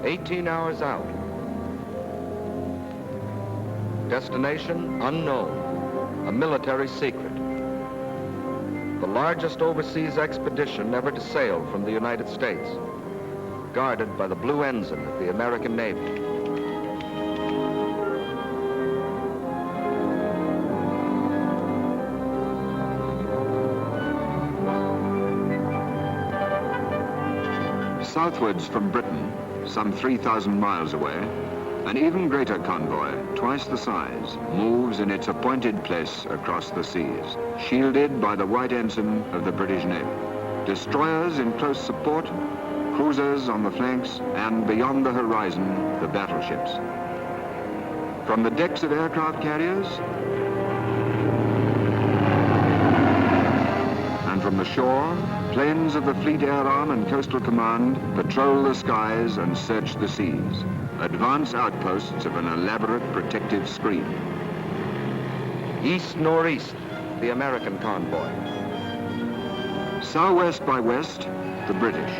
18 hours out. Destination unknown, a military secret. The largest overseas expedition ever to sail from the United States, guarded by the Blue Ensign of the American Navy. Southwards from Britain, some 3,000 miles away, an even greater convoy, twice the size, moves in its appointed place across the seas, shielded by the white ensign of the British Navy. Destroyers in close support, cruisers on the flanks, and beyond the horizon, the battleships. From the decks of aircraft carriers, and from the shore, planes of the Fleet Air Arm and Coastal Command patrol the skies and search the seas, advance outposts of an elaborate protective screen. East-northeast, the American convoy. Southwest by west, the British.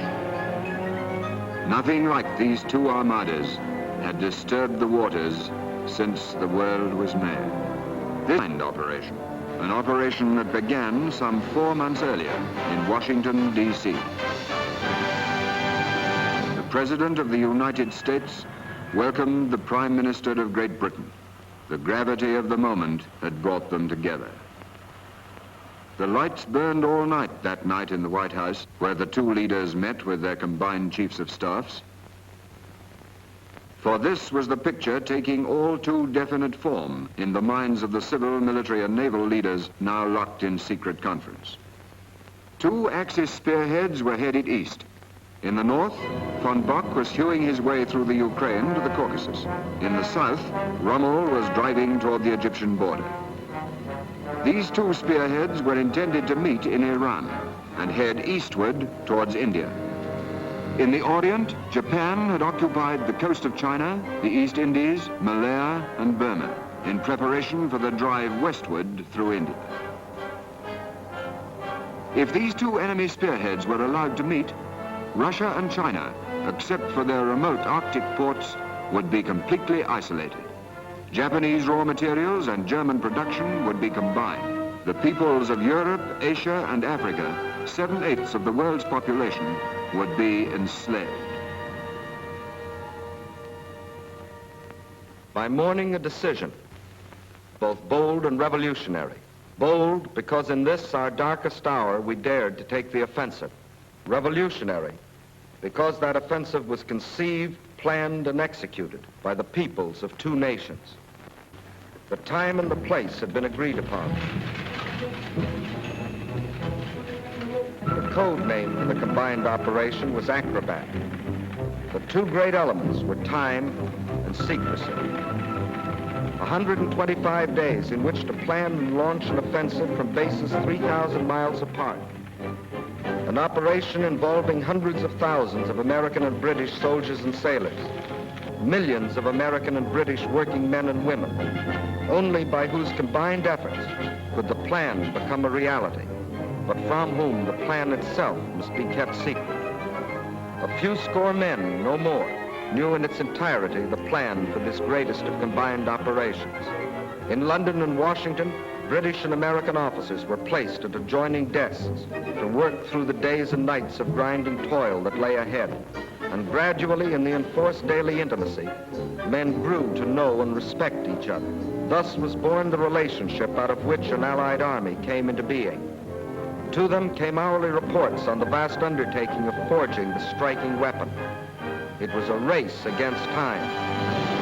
Nothing like these two armadas had disturbed the waters since the world was made. This operation, an operation that began some 4 months earlier in Washington, D.C. The President of the United States welcomed the Prime Minister of Great Britain. The gravity of the moment had brought them together. The lights burned all night that night in the White House, where the two leaders met with their combined chiefs of staffs. For this was the picture taking all too definite form in the minds of the civil, military, and naval leaders now locked in secret conference. Two Axis spearheads were headed east. In the north, von Bock was hewing his way through the Ukraine to the Caucasus. In the south, Rommel was driving toward the Egyptian border. These two spearheads were intended to meet in Iran and head eastward towards India. In the Orient, Japan had occupied the coast of China, the East Indies, Malaya, and Burma in preparation for the drive westward through India. If these two enemy spearheads were allowed to meet, Russia and China, except for their remote Arctic ports, would be completely isolated. Japanese raw materials and German production would be combined. The peoples of Europe, Asia, and Africa, 7/8 of the world's population, would be enslaved. By morning, a decision, both bold and revolutionary. Bold because in this, our darkest hour, we dared to take the offensive. Revolutionary because that offensive was conceived, planned, and executed by the peoples of two nations. The time and the place had been agreed upon. The code name for the combined operation was Acrobat. The two great elements were time and secrecy. 125 days in which to plan and launch an offensive from bases 3,000 miles apart. An operation involving hundreds of thousands of American and British soldiers and sailors, millions of American and British working men and women, only by whose combined efforts could the plan become a reality, but from whom the plan itself must be kept secret. A few score men, no more, knew in its entirety the plan for this greatest of combined operations. In London and Washington, British and American officers were placed at adjoining desks to work through the days and nights of grinding toil that lay ahead. And gradually, in the enforced daily intimacy, men grew to know and respect each other. Thus was born the relationship out of which an Allied army came into being. To them came hourly reports on the vast undertaking of forging the striking weapon. It was a race against time.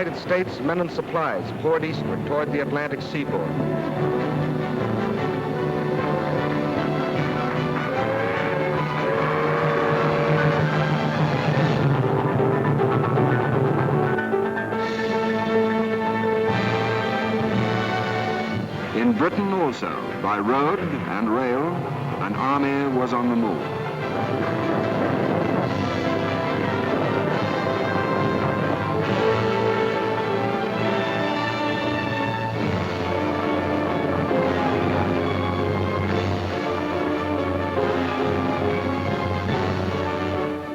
United States, men and supplies poured eastward toward the Atlantic seaboard. In Britain also, by road and rail, an army was on the move.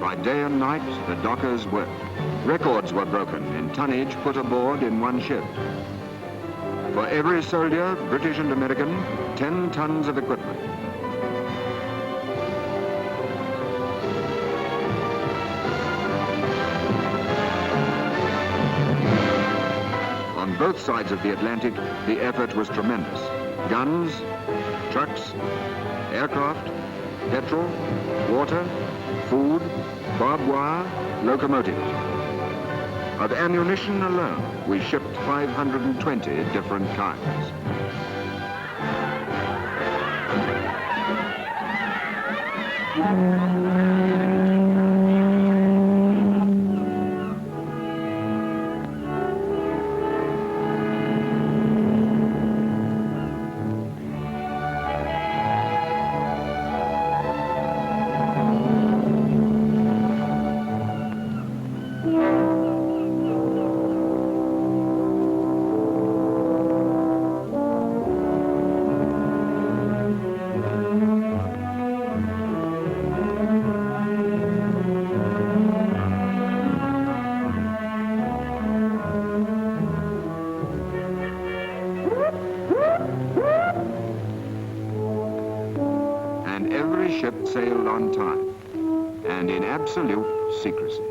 By day and night, the dockers worked. Records were broken in tonnage put aboard in one ship. For every soldier, British and American, 10 tons of equipment. On both sides of the Atlantic, the effort was tremendous. Guns, trucks, aircraft, petrol, water, food, barbed wire, locomotives. Of ammunition alone, we shipped 520 different kinds. And every ship sailed on time and in absolute secrecy.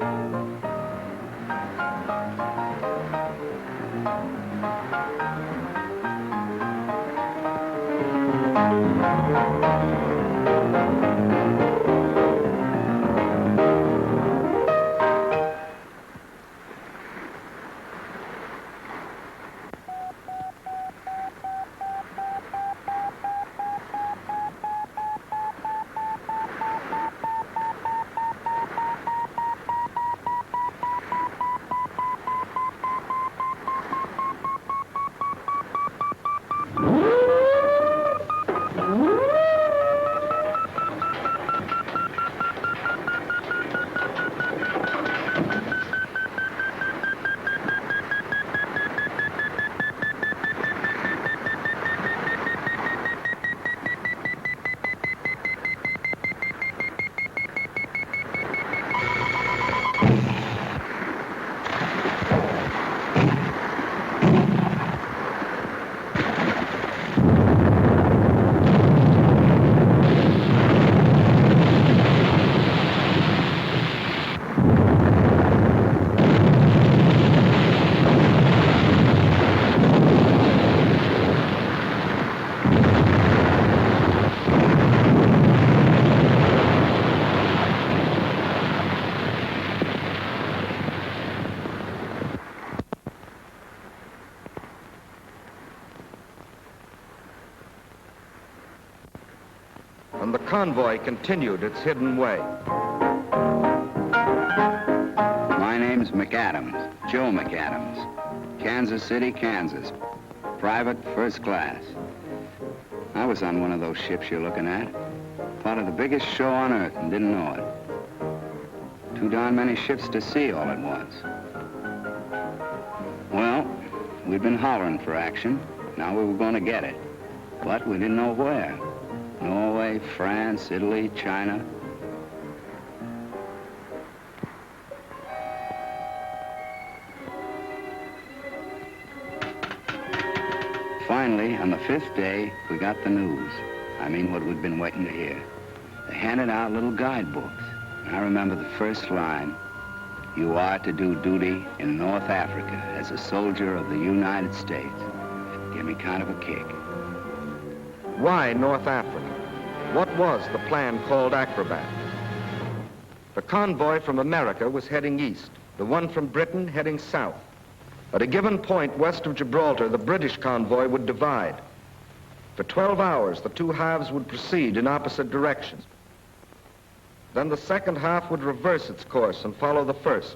And the convoy continued its hidden way. My name's McAdams, Joe McAdams, Kansas City, Kansas, private first class. I was on one of those ships you're looking at, part of the biggest show on earth and didn't know it. Too darn many ships to see all at once. Well, we'd been hollering for action. Now we were going to get it, but we didn't know where. Norway, France, Italy, China. Finally, on the 5th day, we got the news. I mean, what we'd been waiting to hear. They handed out little guidebooks. And I remember the first line, "You are to do duty in North Africa as a soldier of the United States." Gave me kind of a kick. Why North Africa? What was the plan called Acrobat? The convoy from America was heading east, the one from Britain heading south. At a given point west of Gibraltar, the British convoy would divide. For 12 hours, the two halves would proceed in opposite directions. Then the second half would reverse its course and follow the first,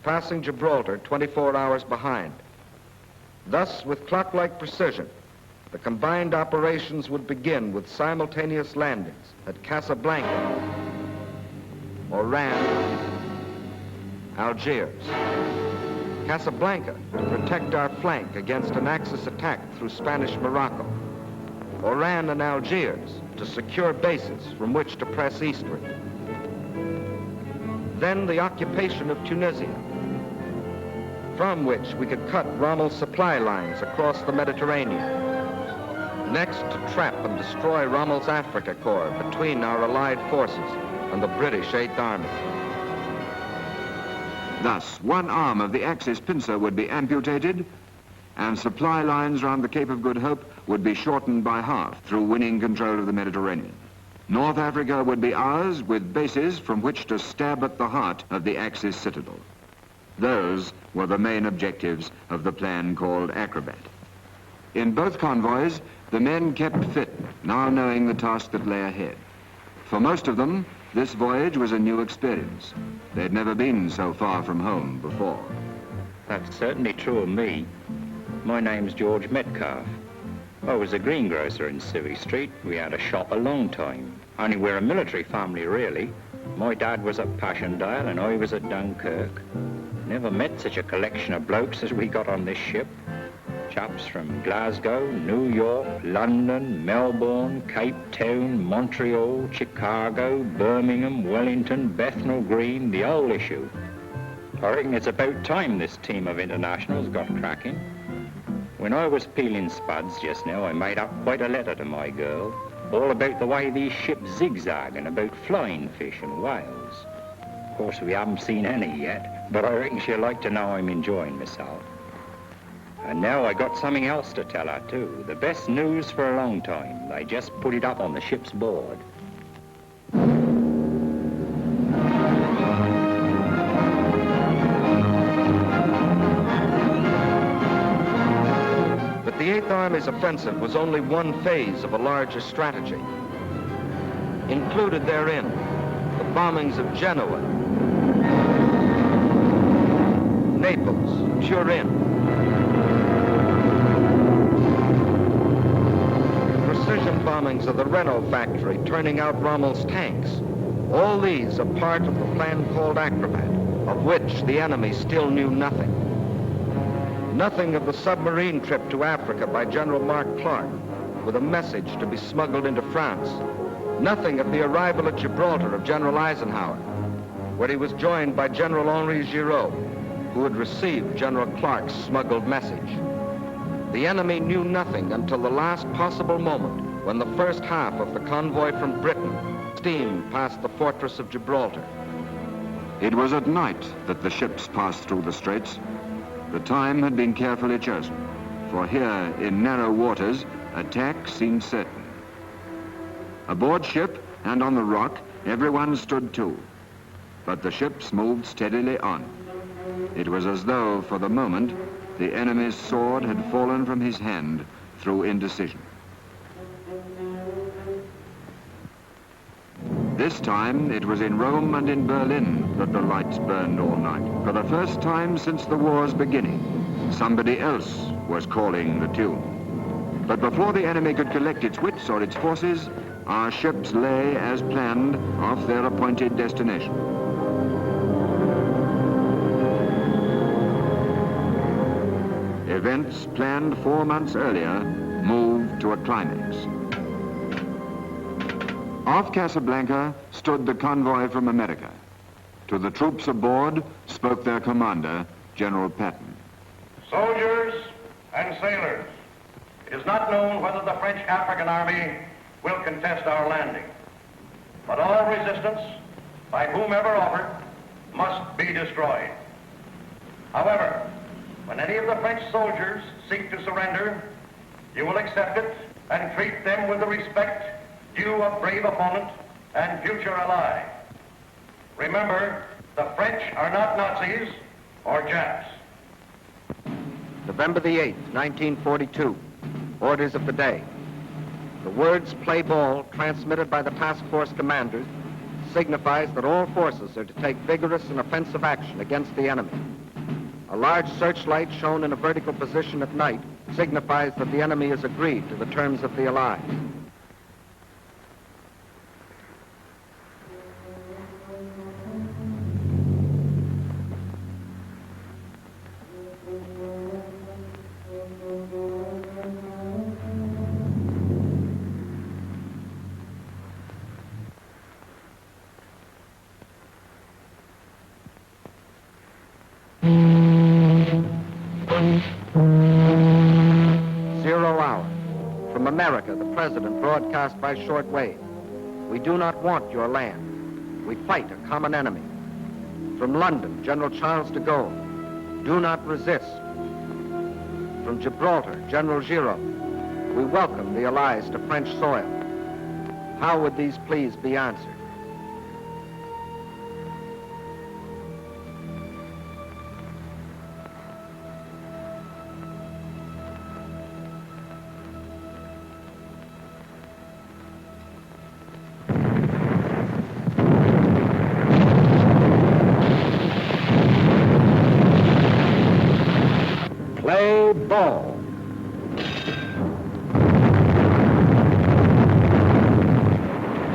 passing Gibraltar 24 hours behind. Thus, with clock-like precision, the combined operations would begin with simultaneous landings at Casablanca, Oran, Algiers. Casablanca to protect our flank against an Axis attack through Spanish Morocco. Oran and Algiers to secure bases from which to press eastward. Then the occupation of Tunisia, from which we could cut Rommel's supply lines across the Mediterranean. Next, to trap and destroy Rommel's Africa Corps between our allied forces and the British 8th Army. Thus, one arm of the Axis pincer would be amputated, and supply lines round the Cape of Good Hope would be shortened by half through winning control of the Mediterranean. North Africa would be ours, with bases from which to stab at the heart of the Axis citadel. Those were the main objectives of the plan called Acrobat. In both convoys, the men kept fit, now knowing the task that lay ahead. For most of them, this voyage was a new experience. They'd never been so far from home before. That's certainly true of me. My name's George Metcalf. I was a greengrocer in Civvy Street. We had a shop a long time. Only we're a military family, really. My dad was at Passchendaele and I was at Dunkirk. Never met such a collection of blokes as we got on this ship. Chaps from Glasgow, New York, London, Melbourne, Cape Town, Montreal, Chicago, Birmingham, Wellington, Bethnal Green, the whole issue. I reckon it's about time this team of internationals got cracking. When I was peeling spuds just now, I made up quite a letter to my girl, all about the way these ships zigzag and about flying fish and whales. Of course, we haven't seen any yet, but I reckon she'll like to know I'm enjoying myself. And now I got something else to tell her too. The best news for a long time. They just put it up on the ship's board. But the 8th Army's offensive was only one phase of a larger strategy. Included therein, the bombings of Genoa, Naples, Turin, precision bombings of the Renault factory turning out Rommel's tanks. All these are part of the plan called Acrobat, of which the enemy still knew nothing. Nothing of the submarine trip to Africa by General Mark Clark, with a message to be smuggled into France. Nothing of the arrival at Gibraltar of General Eisenhower, where he was joined by General Henri Giraud, who had received General Clark's smuggled message. The enemy knew nothing until the last possible moment, when the first half of the convoy from Britain steamed past the fortress of Gibraltar. It was at night that the ships passed through the straits. The time had been carefully chosen, for here in narrow waters, attack seemed certain. Aboard ship and on the rock, everyone stood to, but the ships moved steadily on. It was as though, for the moment, the enemy's sword had fallen from his hand through indecision. This time, it was in Rome and in Berlin that the lights burned all night. For the first time since the war's beginning, somebody else was calling the tune. But before the enemy could collect its wits or its forces, our ships lay, as planned, off their appointed destination. Events planned 4 months earlier moved to a climax. Off Casablanca stood the convoy from America. To the troops aboard spoke their commander, General Patton. Soldiers and sailors, it is not known whether the French African Army will contest our landing, but all resistance, by whomever offered, must be destroyed. However, when any of the French soldiers seek to surrender, you will accept it and treat them with the respect due a brave opponent and future ally. Remember, the French are not Nazis or Japs. November the 8th, 1942. Orders of the day. The words "play ball," transmitted by the task force commanders, signifies that all forces are to take vigorous and offensive action against the enemy. A large searchlight shown in a vertical position at night signifies that the enemy has agreed to the terms of the Allies. America, the President broadcast by shortwave. We do not want your land. We fight a common enemy. From London, General Charles de Gaulle, do not resist. From Gibraltar, General Giraud, we welcome the Allies to French soil. How would these pleas be answered? Play ball.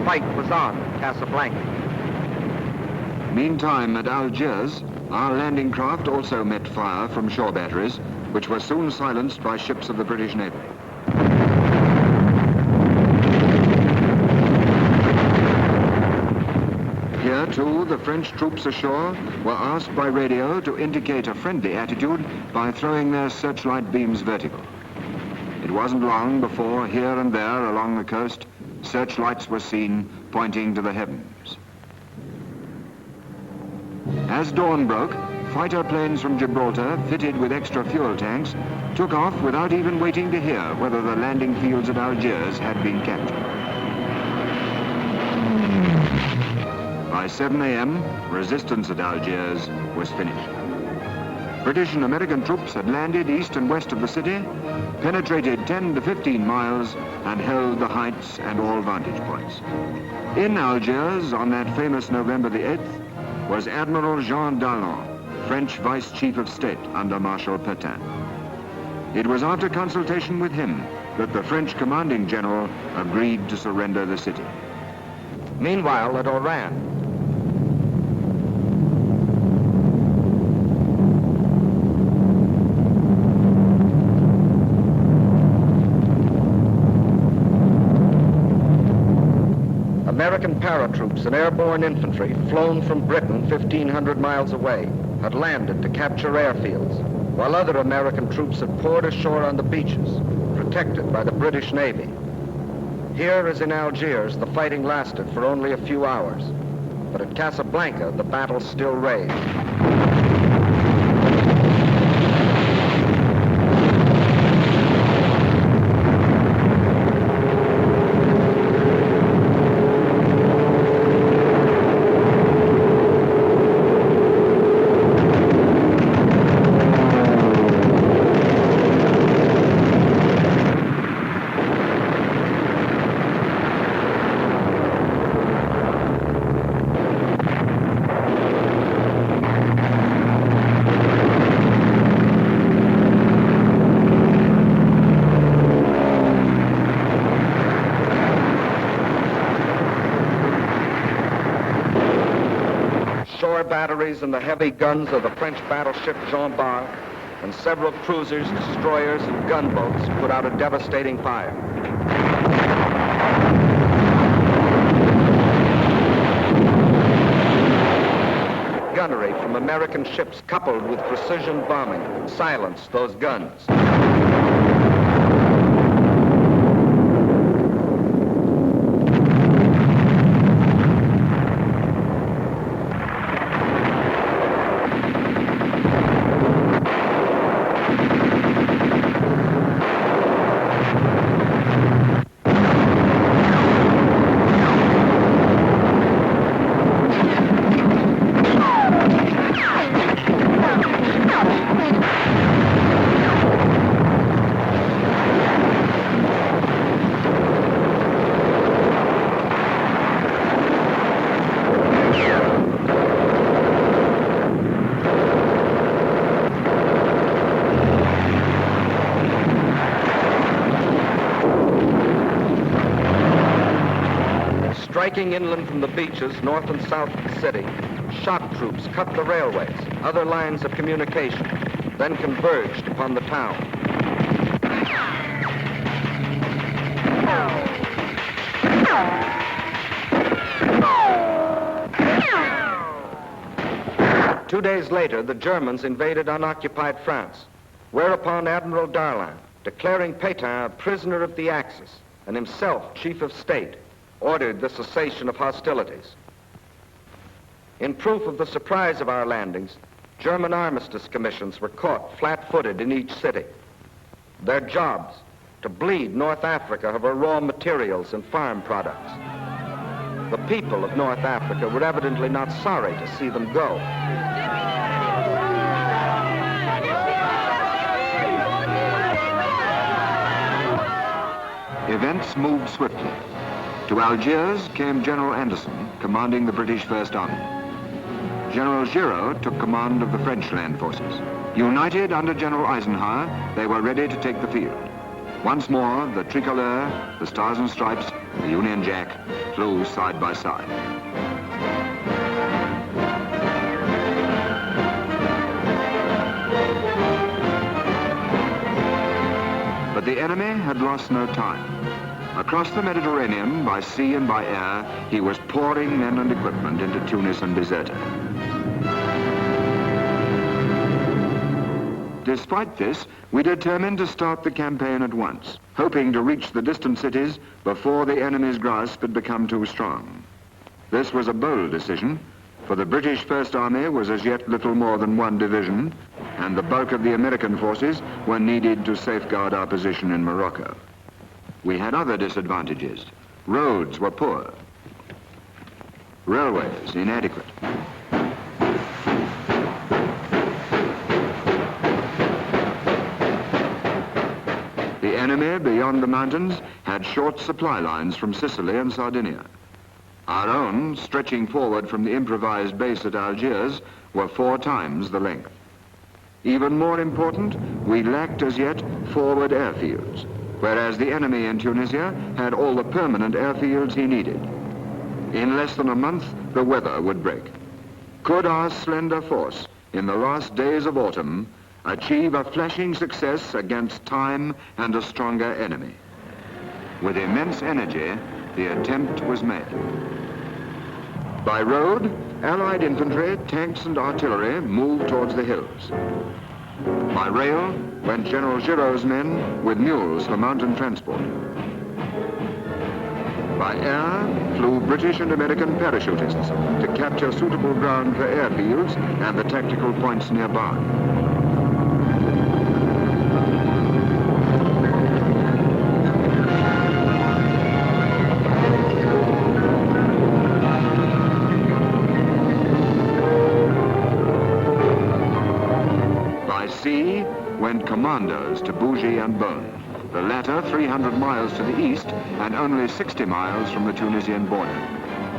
Fight was on at Casablanca. Meantime, at Algiers, our landing craft also met fire from shore batteries, which were soon silenced by ships of the British Navy. Here, too, the French troops ashore were asked by radio to indicate a friendly attitude by throwing their searchlight beams vertical. It wasn't long before, here and there along the coast, searchlights were seen pointing to the heavens. As dawn broke, fighter planes from Gibraltar, fitted with extra fuel tanks, took off without even waiting to hear whether the landing fields at Algiers had been captured. By 7 a.m., resistance at Algiers was finished. British and American troops had landed east and west of the city, penetrated 10 to 15 miles, and held the heights and all vantage points. In Algiers, on that famous November the 8th, was Admiral Jean Dallon, French Vice Chief of State under Marshal Pétain. It was after consultation with him that the French commanding general agreed to surrender the city. Meanwhile, at Oran, American paratroops and airborne infantry, flown from Britain 1,500 miles away, had landed to capture airfields, while other American troops had poured ashore on the beaches, protected by the British Navy. Here, as in Algiers, the fighting lasted for only a few hours, but at Casablanca, the battle still raged. Batteries and the heavy guns of the French battleship Jean Bart and several cruisers, destroyers, and gunboats put out a devastating fire. Gunnery from American ships coupled with precision bombing silenced those guns. Working inland from the beaches, north and south of the city, shock troops cut the railways, other lines of communication, then converged upon the town. 2 days later, the Germans invaded unoccupied France, whereupon Admiral Darlan, declaring Pétain a prisoner of the Axis and himself chief of state, ordered the cessation of hostilities. In proof of the surprise of our landings, German armistice commissions were caught flat-footed in each city. Their jobs, to bleed North Africa of her raw materials and farm products. The people of North Africa were evidently not sorry to see them go. Events moved swiftly. To Algiers came General Anderson, commanding the British First Army. General Giraud took command of the French land forces. United under General Eisenhower, they were ready to take the field. Once more, the tricolor, the Stars and Stripes, the Union Jack flew side by side. But the enemy had lost no time. Across the Mediterranean, by sea and by air, he was pouring men and equipment into Tunis and Bizerta. Despite this, we determined to start the campaign at once, hoping to reach the distant cities before the enemy's grasp had become too strong. This was a bold decision, for the British First Army was as yet little more than one division, and the bulk of the American forces were needed to safeguard our position in Morocco. We had other disadvantages. Roads were poor. Railways inadequate. The enemy beyond the mountains had short supply lines from Sicily and Sardinia. Our own, stretching forward from the improvised base at Algiers, were 4 times the length. Even more important, we lacked as yet forward airfields, whereas the enemy in Tunisia had all the permanent airfields he needed. In less than a month, the weather would break. Could our slender force, in the last days of autumn, achieve a flashing success against time and a stronger enemy? With immense energy, the attempt was made. By road, Allied infantry, tanks and artillery moved towards the hills. By rail went General Giraud's men with mules for mountain transport. By air flew British and American parachutists to capture suitable ground for airfields and the tactical points nearby. Sea went commandos to Bougie and Beaune, the latter 300 miles to the east and only 60 miles from the Tunisian border.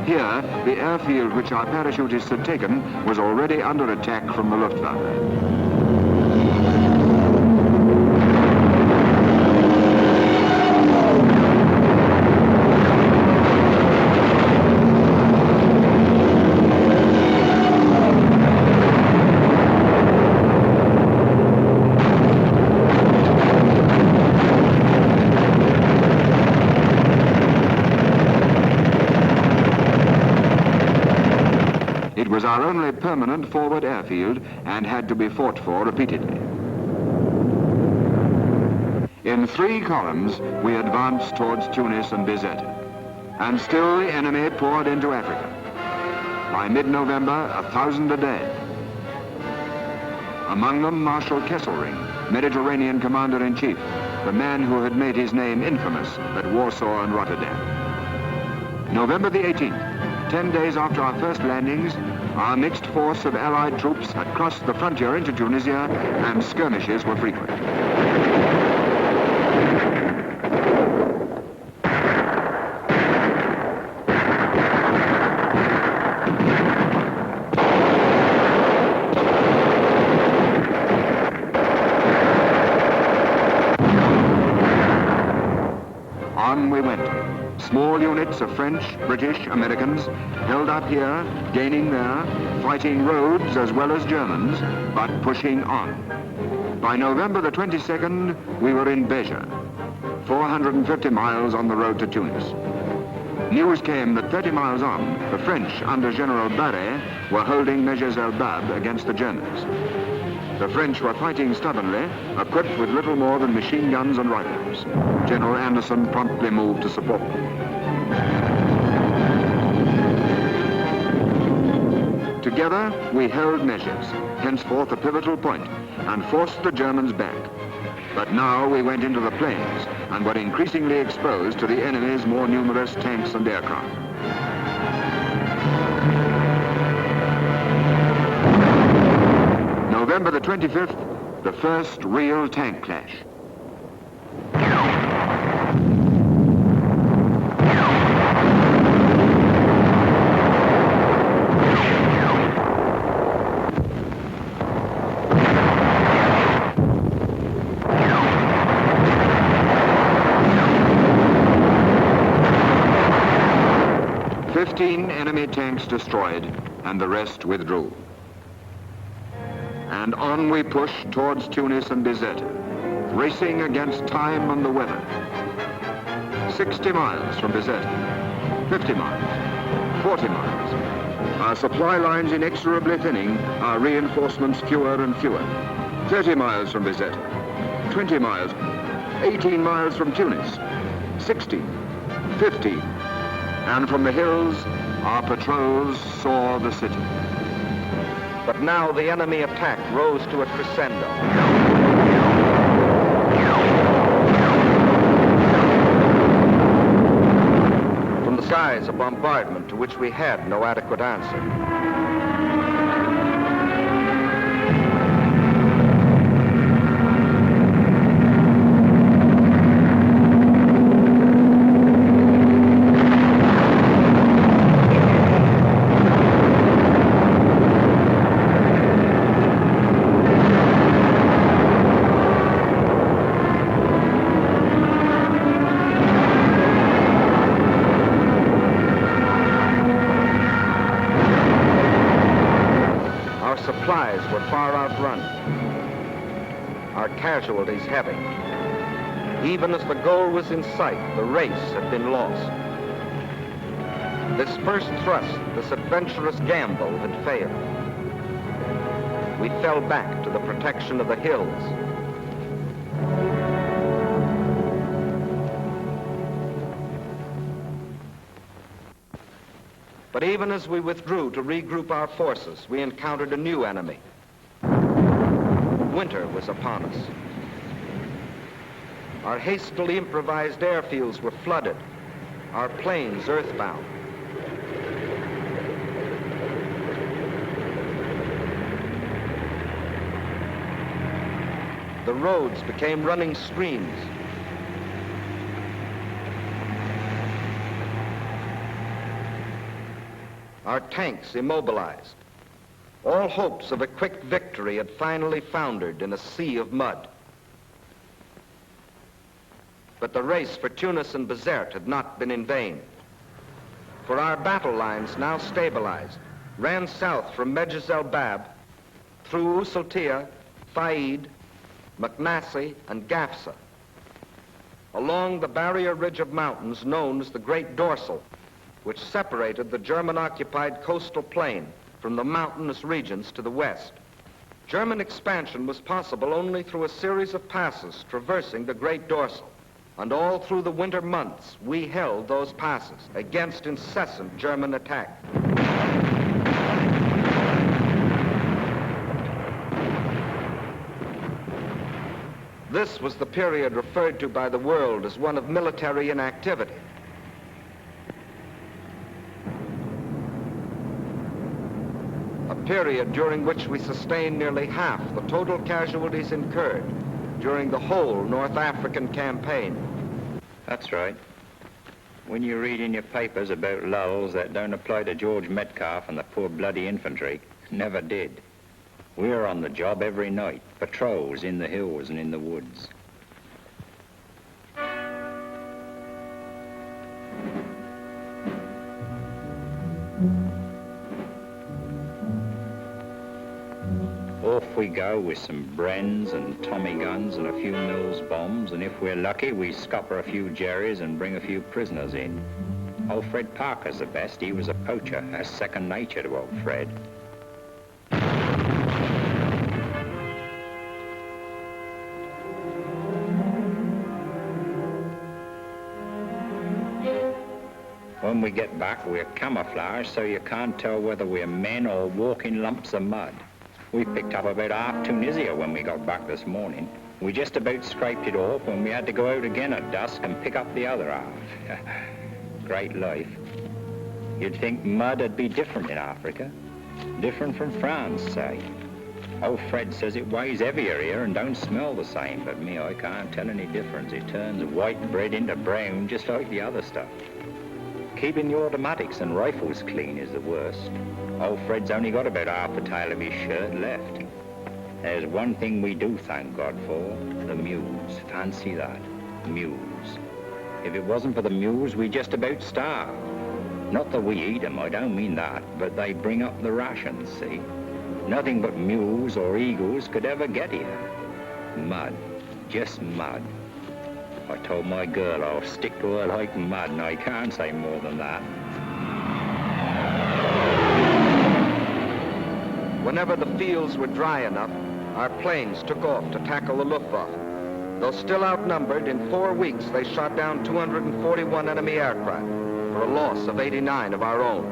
Here, the airfield which our parachutists had taken was already under attack from the Luftwaffe. It was our only permanent forward airfield and had to be fought for repeatedly. In 3 columns, we advanced towards Tunis and Bizerta. And still the enemy poured into Africa. By mid-November, 1,000 a day. Among them, Marshal Kesselring, Mediterranean Commander-in-Chief, the man who had made his name infamous at Warsaw and Rotterdam. November the 18th, 10 days after our first landings, our mixed force of Allied troops had crossed the frontier into Tunisia, and skirmishes were frequent. On we went. Small units of French, British, Americans held up here, gaining there, fighting Rhodes as well as Germans, but pushing on. By November the 22nd, we were in Béja, 450 miles on the road to Tunis. News came that 30 miles on, the French under General Barré were holding Mejes el Bab against the Germans. The French were fighting stubbornly, equipped with little more than machine guns and rifles. General Anderson promptly moved to support them. Together, we held Mejes, henceforth a pivotal point, and forced the Germans back. But now we went into the plains and were increasingly exposed to the enemy's more numerous tanks and aircraft. November the 25th, the first real tank clash. Enemy tanks destroyed, and the rest withdrew. And on we pushed towards Tunis and Bizerte, racing against time and the weather. 60 miles from Bizerte, 50 miles, 40 miles. Our supply lines inexorably thinning, our reinforcements fewer and fewer. 30 miles from Bizerte, 20 miles, 18 miles from Tunis, 60, 50, and from the hills, our patrols saw the city. But now the enemy attack rose to a crescendo. From the skies, a bombardment to which we had no adequate answer. Supplies were far outrun, our casualties heavy. Even as the goal was in sight, the race had been lost. This first thrust, this adventurous gamble had failed. We fell back to the protection of the hills. But even as we withdrew to regroup our forces, we encountered a new enemy. Winter was upon us. Our hastily improvised airfields were flooded, our planes earthbound. The roads became running streams. Our tanks immobilized. All hopes of a quick victory had finally foundered in a sea of mud. But the race for Tunis and Bizerte had not been in vain. For our battle lines, now stabilized, ran south from Mejes el Bab through Usultia, Faid, Maknassi, and Gafsa, along the barrier ridge of mountains known as the Great Dorsal, which separated the German-occupied coastal plain from the mountainous regions to the west. German expansion was possible only through a series of passes traversing the Great Dorsal, and all through the winter months we held those passes against incessant German attack. This was the period referred to by the world as one of military inactivity. A period during which we sustained nearly half the total casualties incurred during the whole North African campaign. That's right. When you read in your papers about lulls that don't apply to George Metcalf and the poor bloody infantry, never did. We're on the job every night, patrols in the hills and in the woods. off we go with some Brens and Tommy guns and a few Mills bombs, and if we're lucky, we scupper a few Jerrys and bring a few prisoners in. Old Fred Parker's the best. He was a poacher. That's second nature to old Fred. When we get back, we're camouflaged so you can't tell whether we're men or walking lumps of mud. We picked up about half Tunisia when we got back this morning. We just about scraped it off when we had to go out again at dusk and pick up the other half. Great life. You'd think mud would be different in Africa. Different from France, say. Old Fred says it weighs heavier here and don't smell the same, but me, I can't tell any difference. It turns white bread into brown just like the other stuff. Keeping the automatics and rifles clean is the worst. Old Fred's only got about half a tail of his shirt left. There's one thing we do thank God for, the mules. Fancy that, mules. If it wasn't for the mules, we'd just about starve. Not that we eat them, I don't mean that, but they bring up the rations, see? Nothing but mules or eagles could ever get here. Mud, just mud. I told my girl I'll stick to her like mud, and I can't say more than that. Whenever the fields were dry enough, our planes took off to tackle the Luftwaffe. Though still outnumbered, in 4 weeks they shot down 241 enemy aircraft, for a loss of 89 of our own.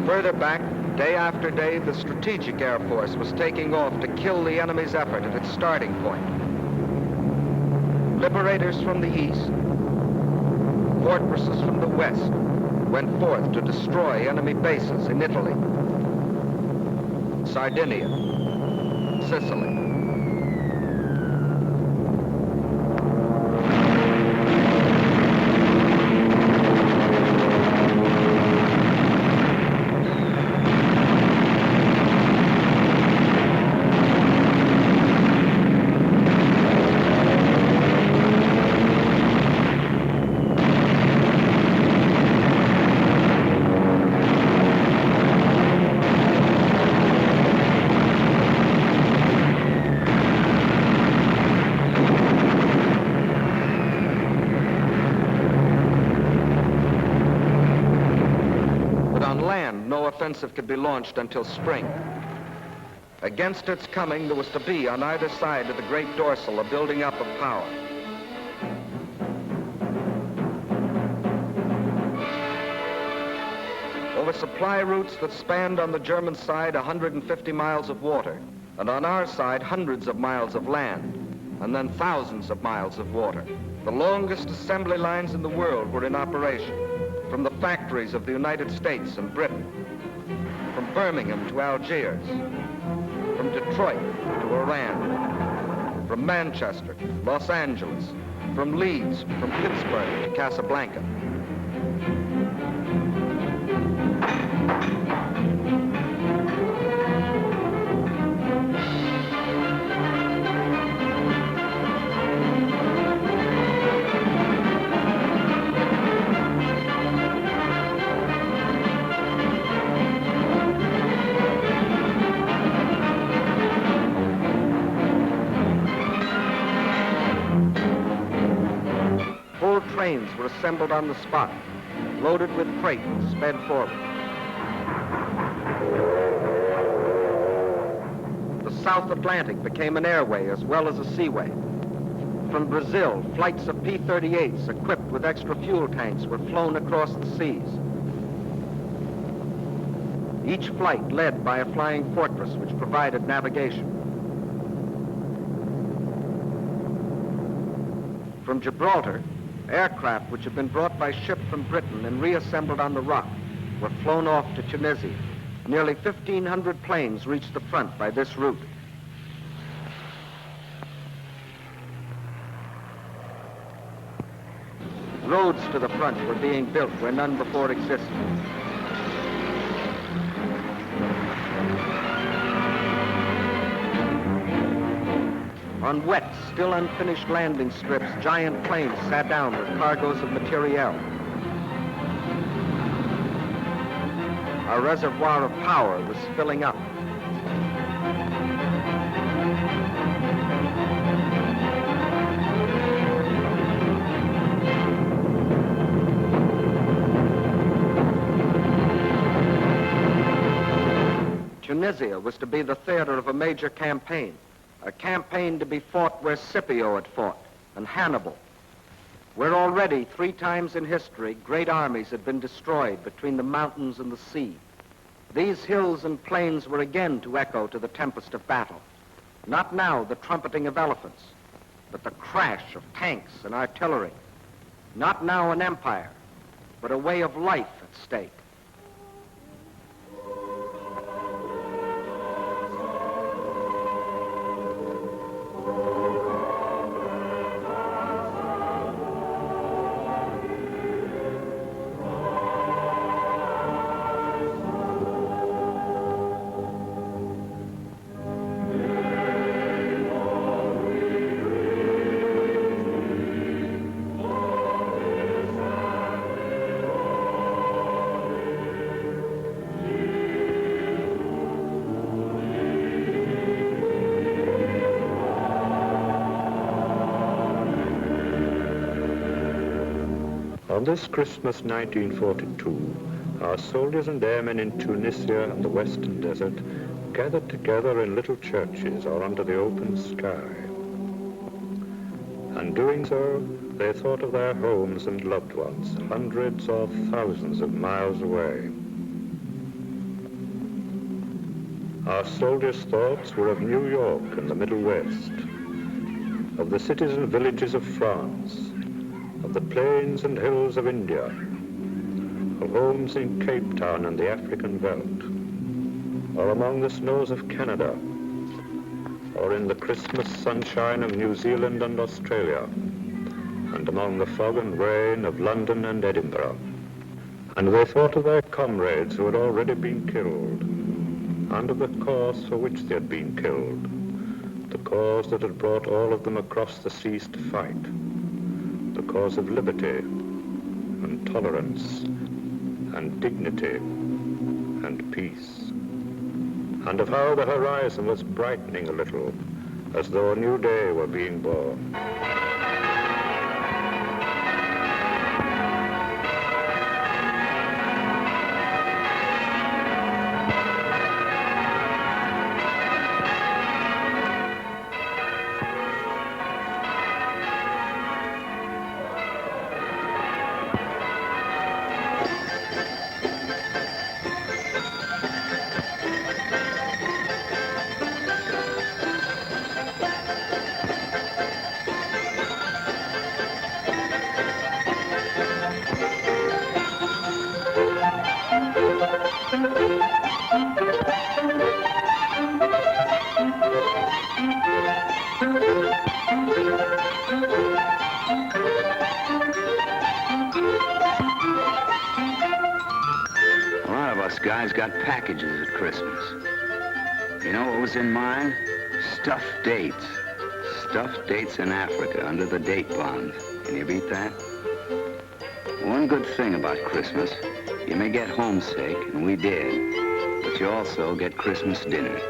Further back, day after day, the Strategic Air Force was taking off to kill the enemy's effort at its starting point. Liberators from the east, fortresses from the west, went forth to destroy enemy bases in Italy, Sardinia, Sicily. No offensive could be launched until spring. Against its coming, there was to be on either side of the great dorsal a building up of power. Over supply routes that spanned on the German side 150 miles of water, and on our side hundreds of miles of land, and then thousands of miles of water. The longest assembly lines in the world were in operation, from the factories of the United States and Britain, from Birmingham to Algiers, from Detroit to Iran, from Manchester, Los Angeles, from Leeds, from Pittsburgh to Casablanca. Trains were assembled on the spot, loaded with freight and sped forward. The South Atlantic became an airway as well as a seaway. From Brazil, flights of P-38s equipped with extra fuel tanks were flown across the seas. Each flight led by a flying fortress which provided navigation. From Gibraltar, aircraft which had been brought by ship from Britain and reassembled on the Rock were flown off to Tunisia. Nearly 1,500 planes reached the front by this route. Roads to the front were being built where none before existed. On wet, still unfinished landing strips, giant planes sat down with cargoes of materiel. Our reservoir of power was filling up. Tunisia was to be the theater of a major campaign, a campaign to be fought where Scipio had fought, and Hannibal, where already 3 times in history great armies had been destroyed between the mountains and the sea. These hills and plains were again to echo to the tempest of battle. Not now the trumpeting of elephants, but the crash of tanks and artillery. Not now an empire, but a way of life at stake. On this Christmas 1942, our soldiers and airmen in Tunisia and the Western Desert gathered together in little churches or under the open sky. And doing so, they thought of their homes and loved ones, hundreds or thousands of miles away. Our soldiers' thoughts were of New York and the Middle West, of the cities and villages of France, of the plains and hills of India, of homes in Cape Town and the African veldt, or among the snows of Canada, or in the Christmas sunshine of New Zealand and Australia, and among the fog and rain of London and Edinburgh. And they thought of their comrades who had already been killed, and of the cause for which they had been killed, the cause that had brought all of them across the seas to fight, the cause of liberty and tolerance and dignity and peace, and of how the horizon was brightening a little as though a new day were being born. Guys got packages at Christmas. You know what was in mine? Stuffed dates. Stuffed dates in Africa under the date bonds. Can you beat that? One good thing about Christmas, you may get homesick, and we did, but you also get Christmas dinner.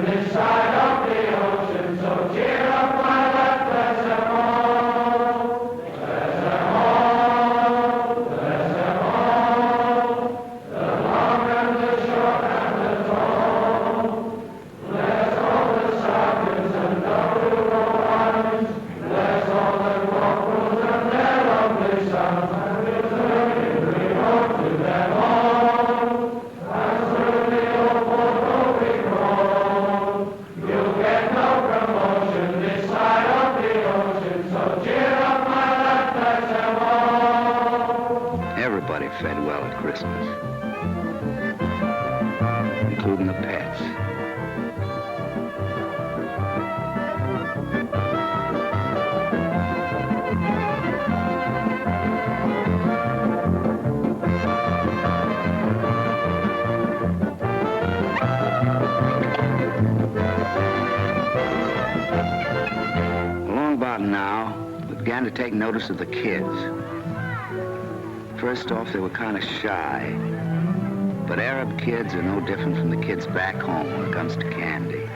This side of the ocean, so cheer up, my left, bless them all. troops. Along about now, we began to take notice of the kids. First off, they were kind of shy. But Arab kids are no different from the kids back home when it comes to candy.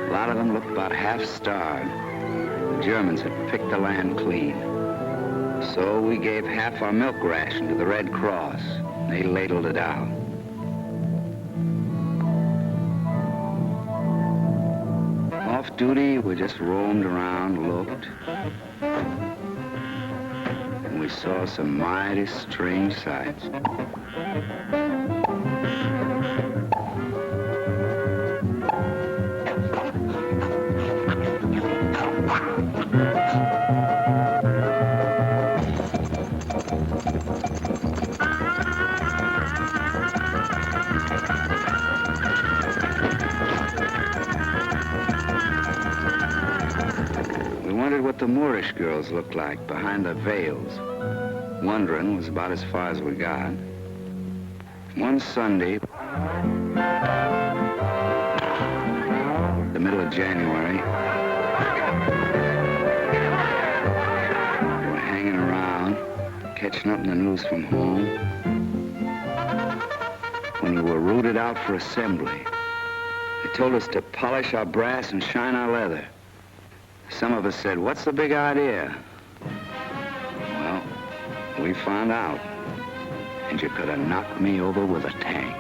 A lot of them looked about half-starved. The Germans had picked the land clean. So we gave half our milk ration to the Red Cross. They ladled it out. Off duty, we just roamed around, looked. And we saw some mighty strange sights. What the Moorish girls looked like behind the veils. Wondering was about as far as we got. One Sunday, the middle of January, we were hanging around, catching up in the news from home, when we were routed out for assembly. They told us to polish our brass and shine our leather. Some of us said, "What's the big idea?" Well, we found out. And you could have knocked me over with a tank.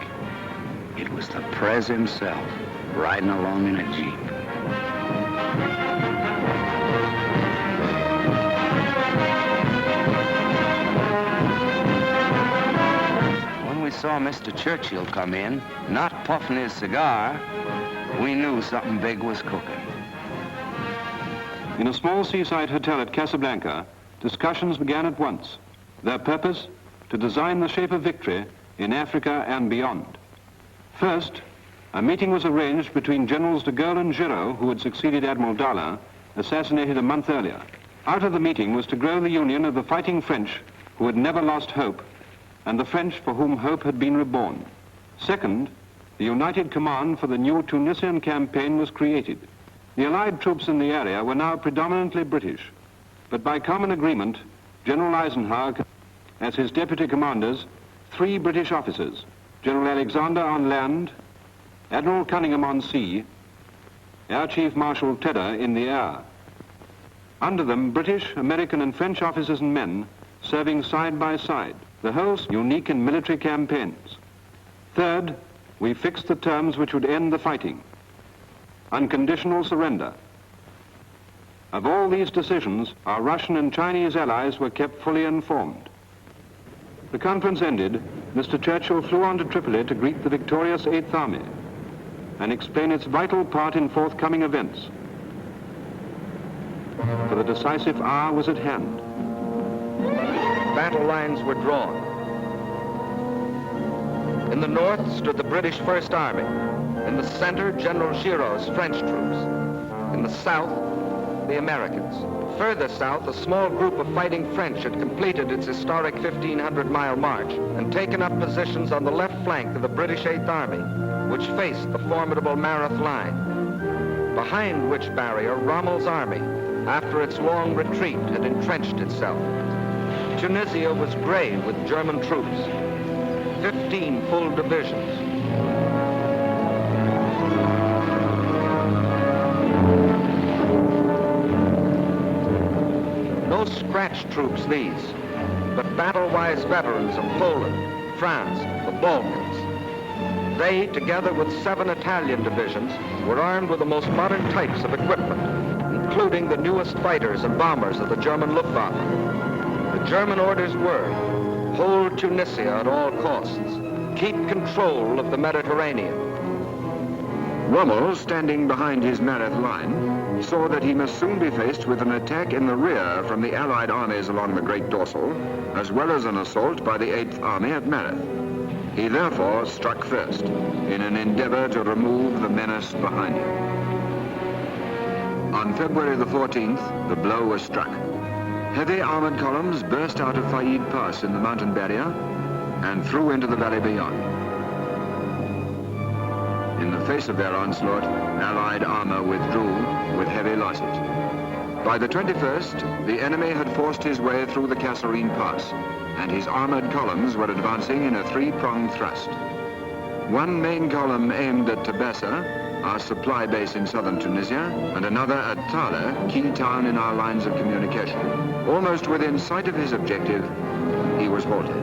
It was the Prez himself, riding along in a Jeep. When we saw Mr. Churchill come in, not puffing his cigar, we knew something big was cooking. In a small seaside hotel at Casablanca, discussions began at once. Their purpose, to design the shape of victory in Africa and beyond. First, a meeting was arranged between Generals de Gaulle and Giraud, who had succeeded Admiral Darlan, assassinated a month earlier. Out of the meeting was to grow the union of the fighting French, who had never lost hope, and the French for whom hope had been reborn. Second, the united command for the new Tunisian campaign was created. The Allied troops in the area were now predominantly British, but by common agreement, General Eisenhower, as his deputy commanders, 3 British officers, General Alexander on land, Admiral Cunningham on sea, Air Chief Marshal Tedder in the air. Under them, British, American and French officers and men serving side by side, the whole unique in military campaigns. Third, we fixed the terms which would end the fighting. Unconditional surrender. Of all these decisions, our Russian and Chinese allies were kept fully informed. The conference ended, Mr. Churchill flew on to Tripoli to greet the victorious 8th Army and explain its vital part in forthcoming events. For the decisive hour was at hand. Battle lines were drawn. In the north stood the British First Army. In the center, General Giraud's French troops. In the south, the Americans. Further south, a small group of fighting French had completed its historic 1,500-mile march and taken up positions on the left flank of the British 8th Army, which faced the formidable Mereth Line, behind which barrier Rommel's army, after its long retreat, had entrenched itself. Tunisia was gray with German troops, 15 full divisions. No scratch troops these, but battle-wise veterans of Poland, France, the Balkans. They, together with 7 Italian divisions, were armed with the most modern types of equipment, including the newest fighters and bombers of the German Luftwaffe. The German orders were, hold Tunisia at all costs, keep control of the Mediterranean. Rommel, standing behind his Mereth Line, saw that he must soon be faced with an attack in the rear from the Allied armies along the Great Dorsal, as well as an assault by the 8th Army at Mereth. He therefore struck first, in an endeavor to remove the menace behind him. On February the 14th, the blow was struck. Heavy armored columns burst out of Faid Pass in the mountain barrier and through into the valley beyond. In the face of their onslaught, Allied armor withdrew with heavy losses. By the 21st, the enemy had forced his way through the Kasserine Pass, and his armored columns were advancing in a three-pronged thrust. One main column aimed at Tabessa, our supply base in southern Tunisia, and another at Tala, key town in our lines of communication. Almost within sight of his objective, he was halted.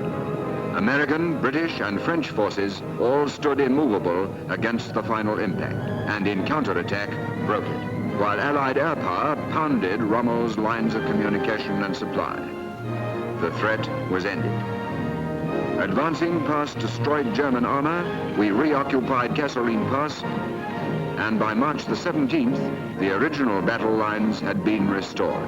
American, British, and French forces all stood immovable against the final impact, and in counterattack, broke it, while Allied air power pounded Rommel's lines of communication and supply. The threat was ended. Advancing past destroyed German armor, we reoccupied Kasserine Pass, and by March the 17th, the original battle lines had been restored.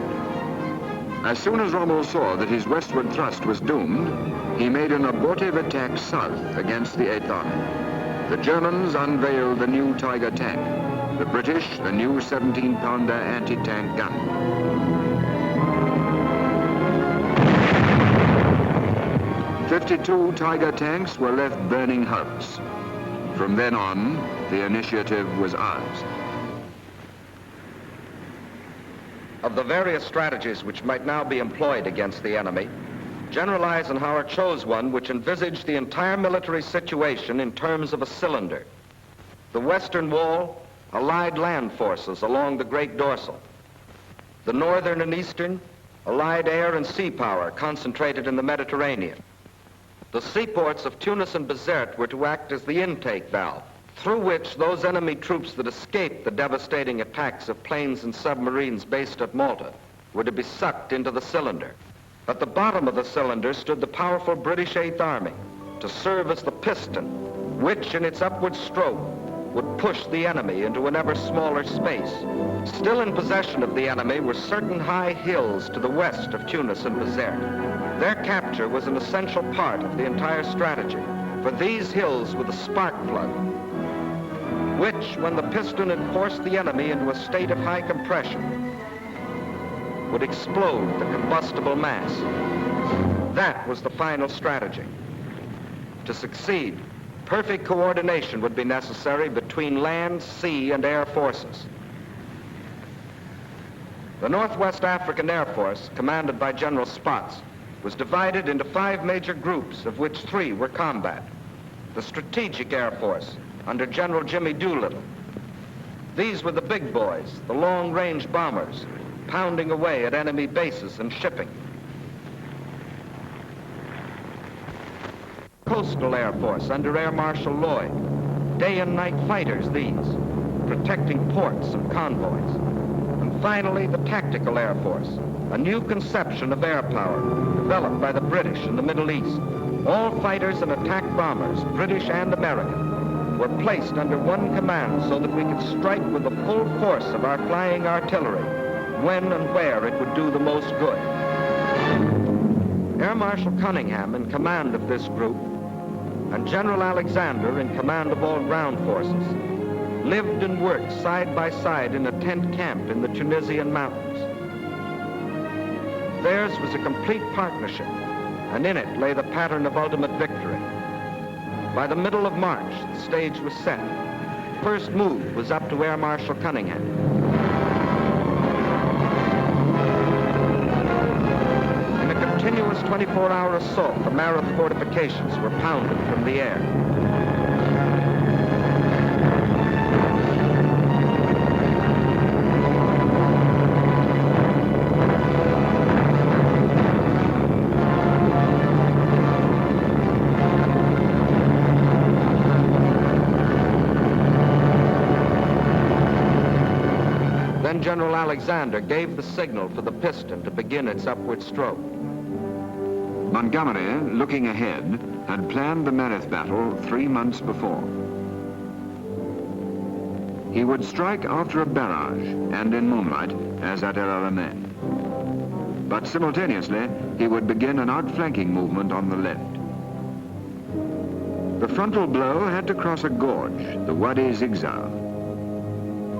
As soon as Rommel saw that his westward thrust was doomed, he made an abortive attack south against the 8th Army. The Germans unveiled the new Tiger tank, the British the new 17-pounder anti-tank gun. "52 Tiger tanks were left burning hulks. From then on, the initiative was ours." Of the various strategies which might now be employed against the enemy, General Eisenhower chose one which envisaged the entire military situation in terms of a cylinder. The western wall, Allied land forces along the Great Dorsal. The northern and eastern, Allied air and sea power concentrated in the Mediterranean. The seaports of Tunis and Bizerte were to act as the intake valve, through which those enemy troops that escaped the devastating attacks of planes and submarines based at Malta were to be sucked into the cylinder. At the bottom of the cylinder stood the powerful British 8th Army to serve as the piston, which in its upward stroke would push the enemy into an ever smaller space. Still in possession of the enemy were certain high hills to the west of Tunis and Bizerte. Their capture was an essential part of the entire strategy, for these hills were the spark plug, which, when the piston had forced the enemy into a state of high compression, would explode the combustible mass. That was the final strategy. To succeed, perfect coordination would be necessary between land, sea, and air forces. The Northwest African Air Force, commanded by General Spaatz, was divided into 5 major groups, of which 3 were combat. The Strategic Air Force, under General Jimmy Doolittle. These were the big boys, the long-range bombers, pounding away at enemy bases and shipping. Coastal Air Force, under Air Marshal Lloyd. Day and night fighters, these, protecting ports and convoys. And finally, the Tactical Air Force, a new conception of air power developed by the British in the Middle East. All fighters and attack bombers, British and American, were placed under one command so that we could strike with the full force of our flying artillery when and where it would do the most good. Air Marshal Cunningham in command of this group and General Alexander in command of all ground forces lived and worked side by side in a tent camp in the Tunisian mountains. Theirs was a complete partnership, and in it lay the pattern of ultimate victory. By the middle of March, the stage was set. First move was up to Air Marshal Cunningham. In a continuous 24-hour assault, the Mereth fortifications were pounded from the air. General Alexander gave the signal for the piston to begin its upward stroke. Montgomery, looking ahead, had planned the Mereth battle 3 months before. He would strike after a barrage and in moonlight, as at El Alamein. But simultaneously, he would begin an outflanking movement on the left. The frontal blow had to cross a gorge, the Wadi Zigzag,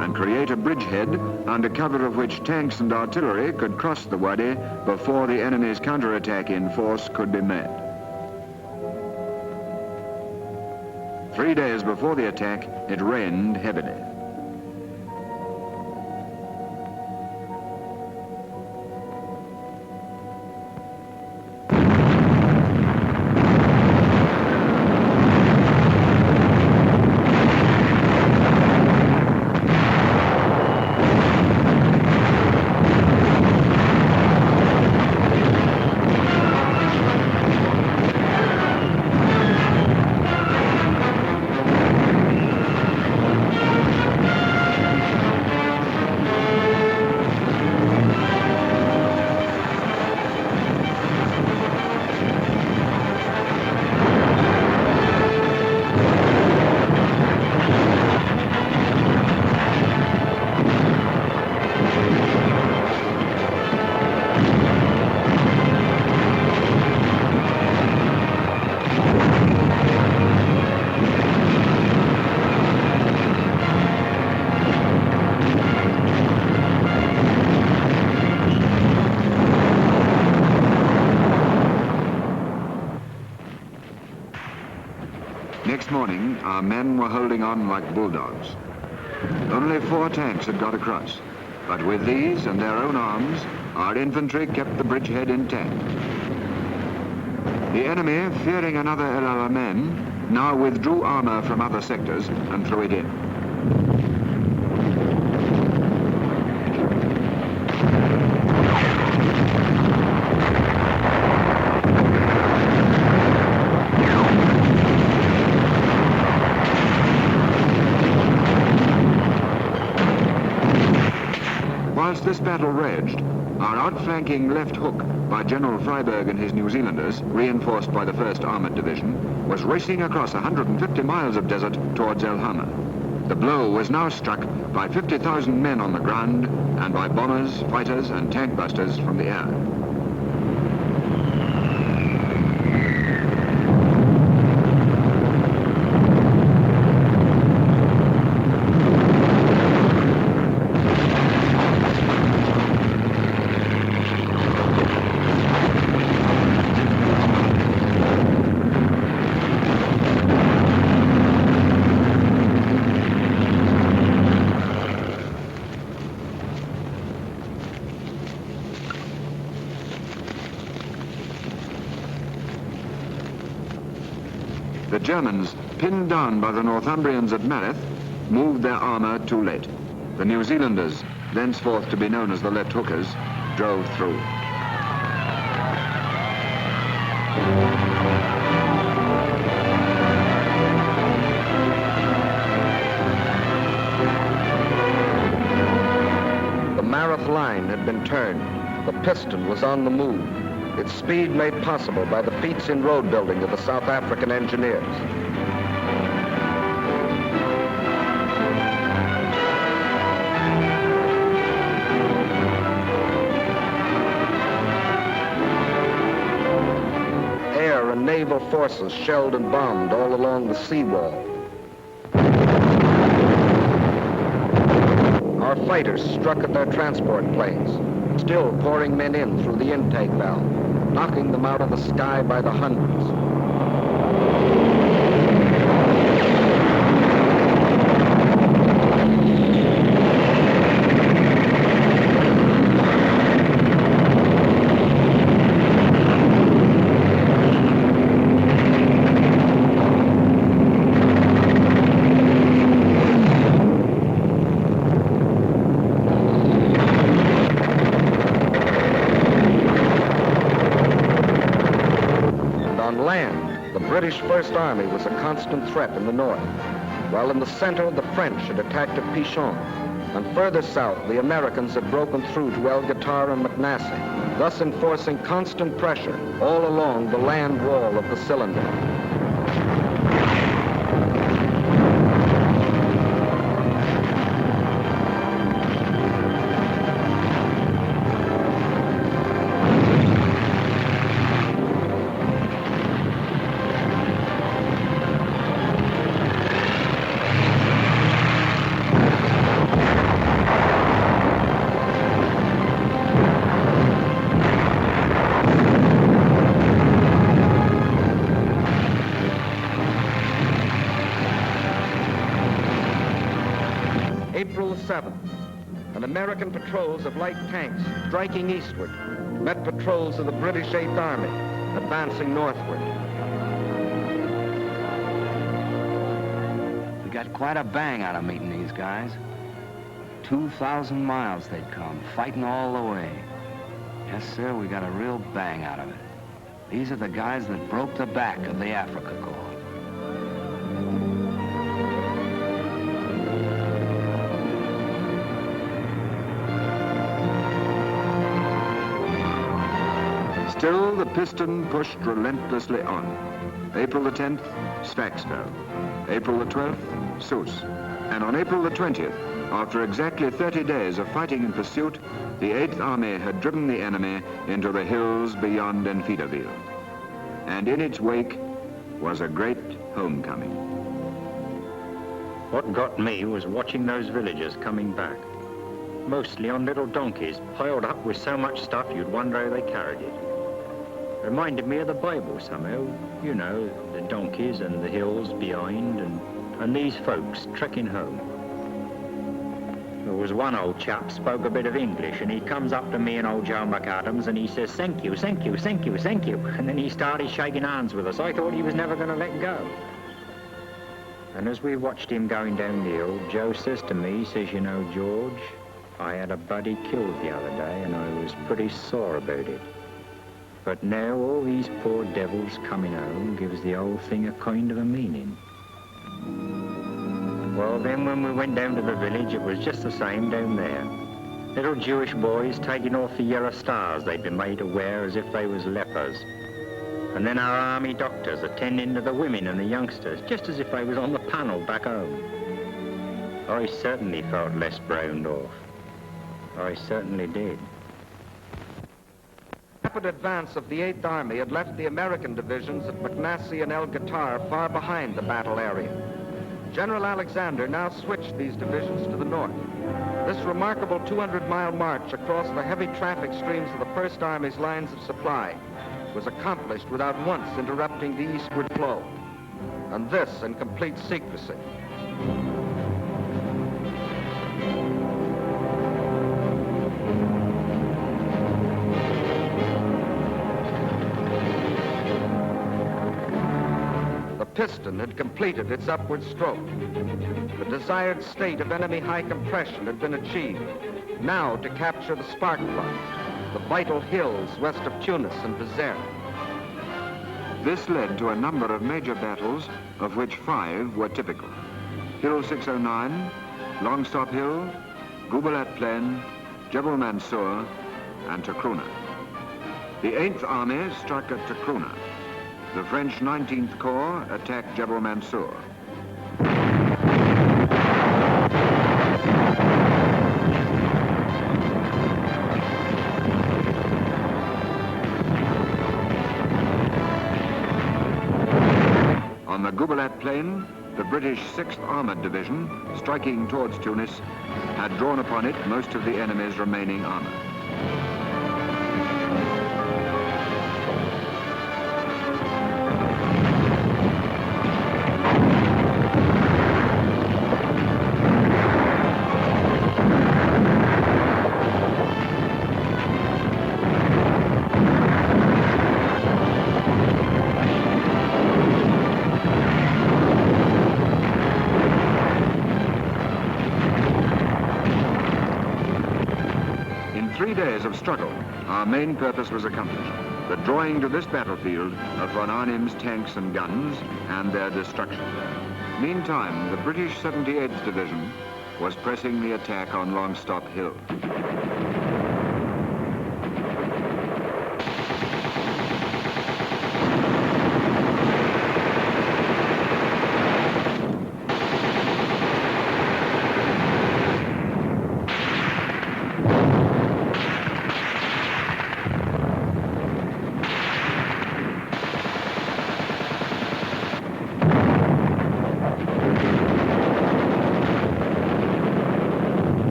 and create a bridgehead under cover of which tanks and artillery could cross the Wadi before the enemy's counterattack in force could be made. 3 days before the attack, it rained heavily. Next morning, our men were holding on like bulldogs. Only 4 tanks had got across, but with these and their own arms, our infantry kept the bridgehead intact. The enemy, fearing another El Alamein, now withdrew armor from other sectors and threw it in. Whilst this battle raged, our outflanking left hook by General Freyberg and his New Zealanders, reinforced by the 1st Armoured Division, was racing across 150 miles of desert towards El Hama. The blow was now struck by 50,000 men on the ground and by bombers, fighters and tank busters from the air. The Germans, pinned down by the Northumbrians at Mereth, moved their armour too late. The New Zealanders, thenceforth to be known as the left hookers, drove through. The Mereth Line had been turned. The piston was on the move. Its speed made possible by the feats in road building of the South African engineers. Air and naval forces shelled and bombed all along the seawall. Our fighters struck at their transport planes, still pouring men in through the intake valve, knocking them out of the sky by the hundreds. The British First Army was a constant threat in the north, while in the center the French had attacked at Pichon, and further south the Americans had broken through to El Guitar and McNassy, thus enforcing constant pressure all along the land wall of the cylinder. 7, and American patrols of light tanks striking eastward met patrols of the British 8th Army advancing northward. We got quite a bang out of meeting these guys. 2,000 miles they'd come, fighting all the way. Yes, sir, we got a real bang out of it. These are the guys that broke the back of the Africa Corps. Still, the piston pushed relentlessly on. April the 10th, Sfax fell. April the 12th, Sousse. And on April the 20th, after exactly 30 days of fighting and pursuit, the 8th Army had driven the enemy into the hills beyond Enfidaville. And in its wake was a great homecoming. What got me was watching those villagers coming back. Mostly on little donkeys, piled up with so much stuff you'd wonder how they carried it. Reminded me of the Bible somehow. You know, the donkeys and the hills behind, and these folks trekking home. There was one old chap spoke a bit of English, and he comes up to me and old Joe McAdams, and he says, "Thank you, thank you, thank you, thank you." And then he started shaking hands with us. I thought he was never going to let go. And as we watched him going down the hill, Joe says to me, he says, "You know, George, I had a buddy killed the other day, and I was pretty sore about it. But now all these poor devils coming home gives the whole thing a kind of a meaning." Well, then when we went down to the village, it was just the same down there. Little Jewish boys taking off the yellow stars they'd been made to wear as if they was lepers. And then our army doctors attending to the women and the youngsters, just as if they was on the panel back home. I certainly felt less browned off. I certainly did. The rapid advance of the 8th Army had left the American divisions at McNassie and El Gatar far behind the battle area. General Alexander now switched these divisions to the north. This remarkable 200-mile march across the heavy traffic streams of the First Army's lines of supply was accomplished without once interrupting the eastward flow, and this in complete secrecy. The piston had completed its upward stroke. The desired state of enemy high compression had been achieved. Now to capture the spark plug, the vital hills west of Tunis and Bézère. This led to a number of major battles, of which 5 were typical. Hill 609, Longstop Hill, Goubelat Plain, Jebel Mansour, and Takruna. The 8th Army struck at Takruna. The French 19th Corps attacked Jebel Mansour. On the Goubelat Plain, the British 6th Armoured Division, striking towards Tunis, had drawn upon it most of the enemy's remaining armour. Of struggle, our main purpose was accomplished, the drawing to this battlefield of von Arnim's tanks and guns and their destruction. Meantime, the British 78th Division was pressing the attack on Longstop Hill.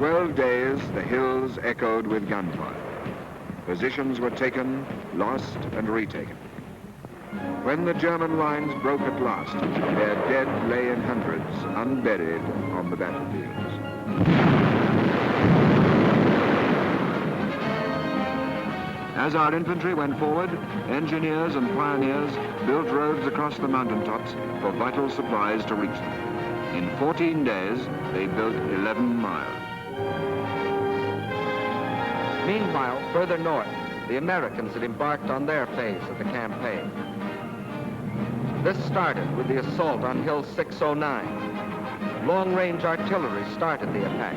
12 days, the hills echoed with gunfire. Positions were taken, lost, and retaken. When the German lines broke at last, their dead lay in hundreds, unburied on the battlefields. As our infantry went forward, engineers and pioneers built roads across the mountaintops for vital supplies to reach them. In 14 days, they built 11 miles. Meanwhile, further north, the Americans had embarked on their phase of the campaign. This started with the assault on Hill 609. Long-range artillery started the attack.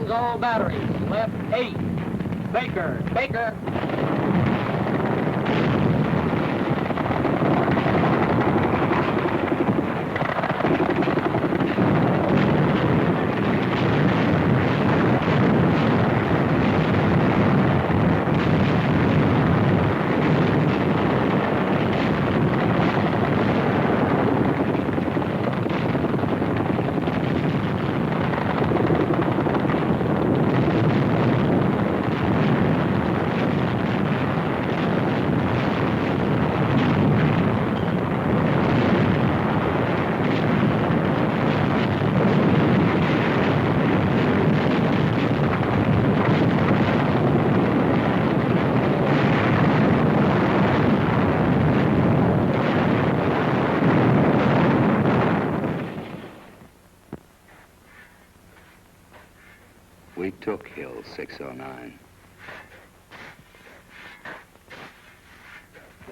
All batteries, left 8. Baker. We took Hill 609.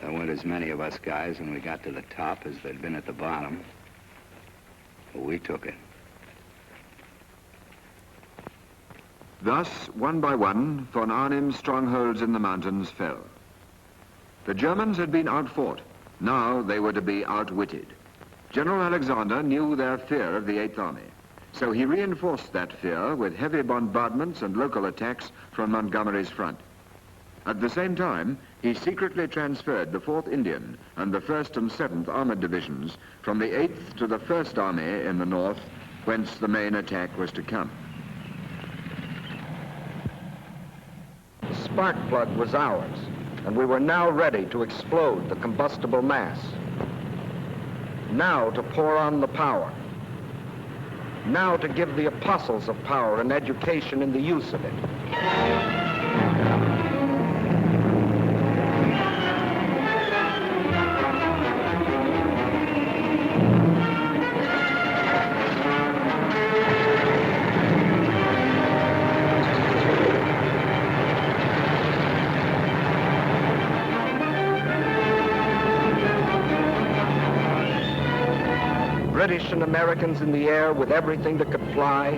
There weren't as many of us guys when we got to the top as there'd been at the bottom. But we took it. Thus, one by one, von Arnim's strongholds in the mountains fell. The Germans had been outfought. Now they were to be outwitted. General Alexander knew their fear of the Eighth Army. So he reinforced that fear with heavy bombardments and local attacks from Montgomery's front. At the same time, he secretly transferred the 4th Indian and the 1st and 7th Armored Divisions from the 8th to the 1st Army in the north, whence the main attack was to come. The spark plug was ours, and we were now ready to explode the combustible mass. Now to pour on the power. Now to give the apostles of power an education in the use of it. British and Americans in the air with everything that could fly.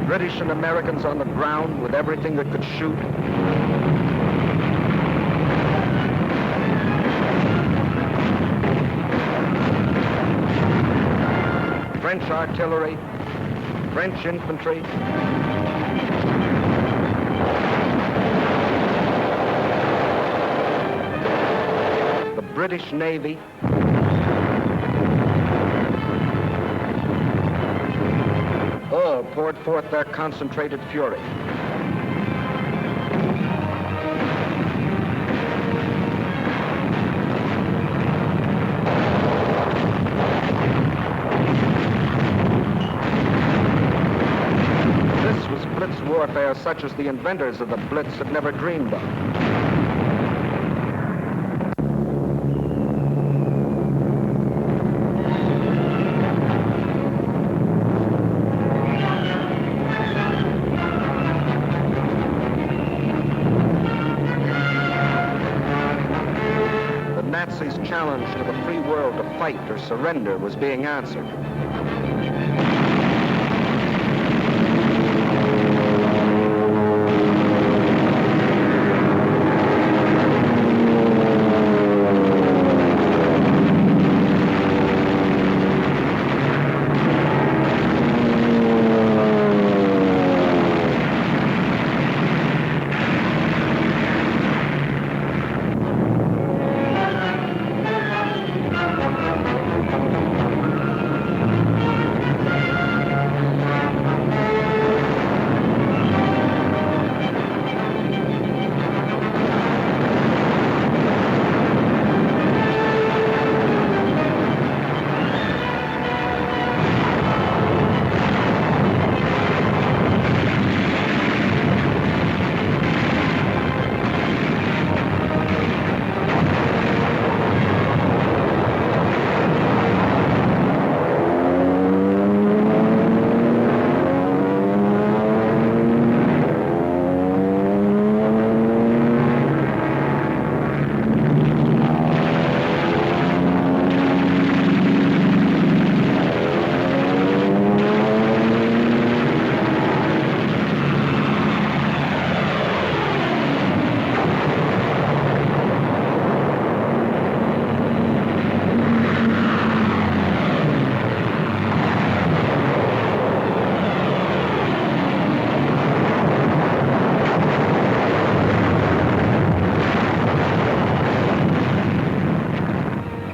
British and Americans on the ground with everything that could shoot. French artillery, French infantry. British Navy. all poured forth their concentrated fury. This was blitz warfare such as the inventors of the blitz had never dreamed of. Nazis' challenge to the free world to fight or surrender was being answered.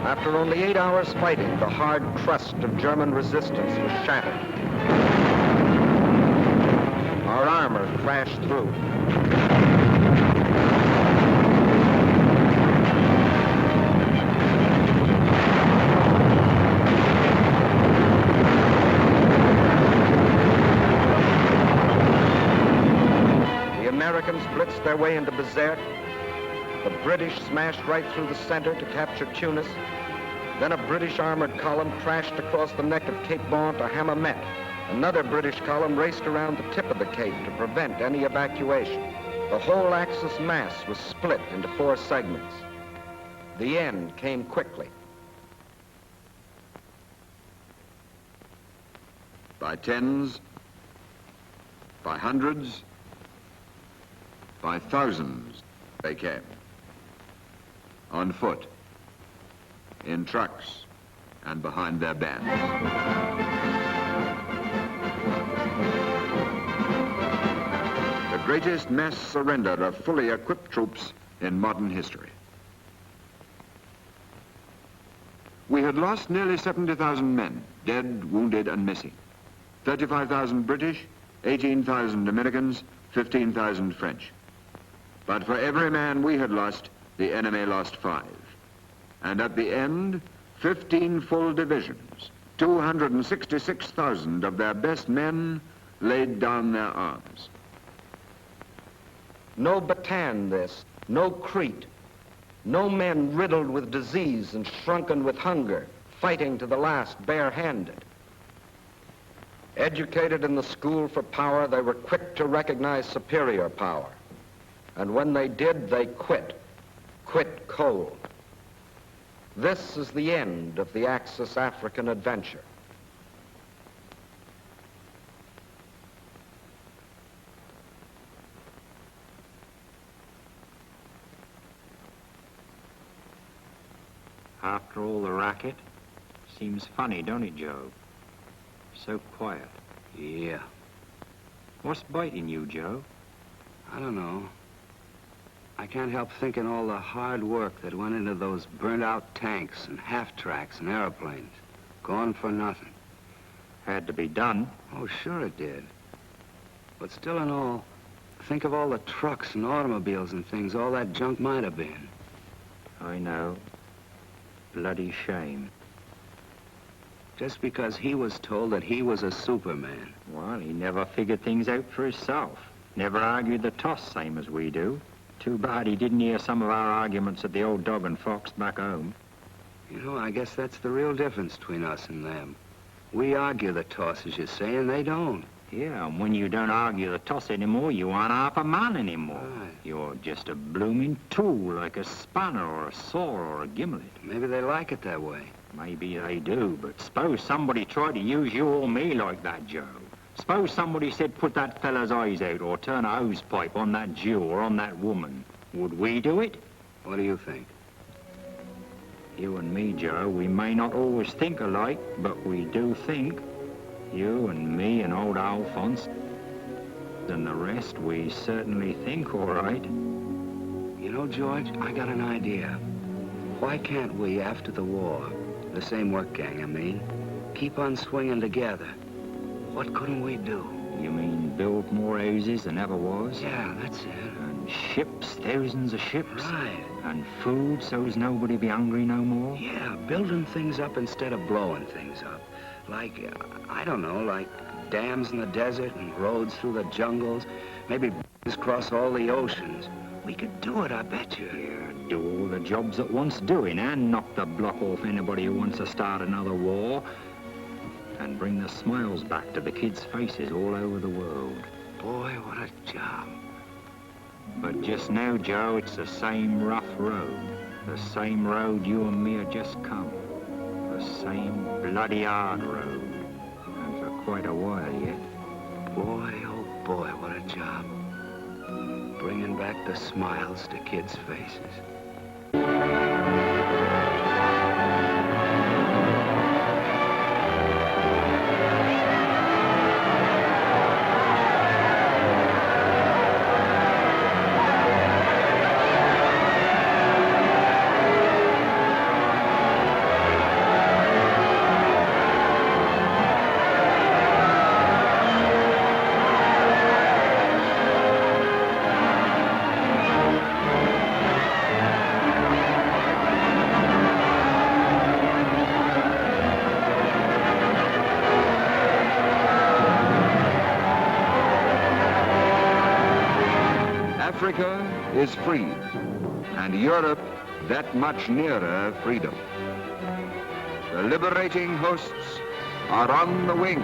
After only 8 hours fighting, the hard crust of German resistance was shattered. Our armor crashed through. The Americans blitzed their way into Bizerte. The British smashed right through the center to capture Tunis. Then a British armored column crashed across the neck of Cape Bon to Hammamet. Another British column raced around the tip of the cape to prevent any evacuation. The whole Axis mass was split into 4 segments. The end came quickly. By tens, by hundreds, by thousands, they came. On foot, in trucks, and behind their bands. The greatest mass surrender of fully equipped troops in modern history. We had lost nearly 70,000 men, dead, wounded, and missing. 35,000 British, 18,000 Americans, 15,000 French. But for every man we had lost, the enemy lost 5. And at the end, 15 full divisions, 266,000 of their best men laid down their arms. No Bataan this, no Crete, no men riddled with disease and shrunken with hunger, fighting to the last barehanded. Educated in the school for power, they were quick to recognize superior power. And when they did, they quit cold. This is the end of the Axis African adventure. After all the racket, seems funny, don't it, Joe? So quiet. Yeah. What's biting you, Joe? I don't know. I can't help thinking all the hard work that went into those burnt-out tanks and half-tracks and airplanes. Gone for nothing. Had to be done. Oh, sure it did. But still in all, think of all the trucks and automobiles and things all that junk might have been. I know. Bloody shame. Just because he was told that he was a Superman. Well, he never figured things out for himself. Never argued the toss, same as we do. Too bad he didn't hear some of our arguments at the old Dog and Fox back home. You know, I guess that's the real difference between us and them. We argue the toss, as you say, and they don't. Yeah, and when you don't argue the toss anymore, you aren't half a man anymore. Right. You're just a blooming tool, like a spanner or a saw or a gimlet. Maybe they like it that way. Maybe they do, but suppose somebody tried to use you or me like that, Joe. Suppose somebody said put that fella's eyes out or turn a hose pipe on that Jew or on that woman. Would we do it? What do you think? You and me, Joe, we may not always think alike, but we do think. You and me and old Alphonse and the rest, we certainly think all right. You know, George, I got an idea. Why can't we, after the war, the same work gang, I mean, keep on swinging together? What couldn't we do? You mean build more houses than ever was? Yeah, that's it. And ships, thousands of ships? Right. And food so's nobody be hungry no more? Yeah, building things up instead of blowing things up. Like, I don't know, like dams in the desert and roads through the jungles. Maybe bridges across all the oceans. We could do it, I bet you. Yeah, do all the jobs that wants doing and knock the block off anybody who wants to start another war. And bring the smiles back to the kids' faces all over the world. Boy, what a job. But just now, Joe, it's the same rough road. The same road you and me have just come. The same bloody hard road. And for quite a while yet. Boy, oh boy, what a job. Bringing back the smiles to kids' faces. Africa is free, and Europe that much nearer freedom. The liberating hosts are on the wing.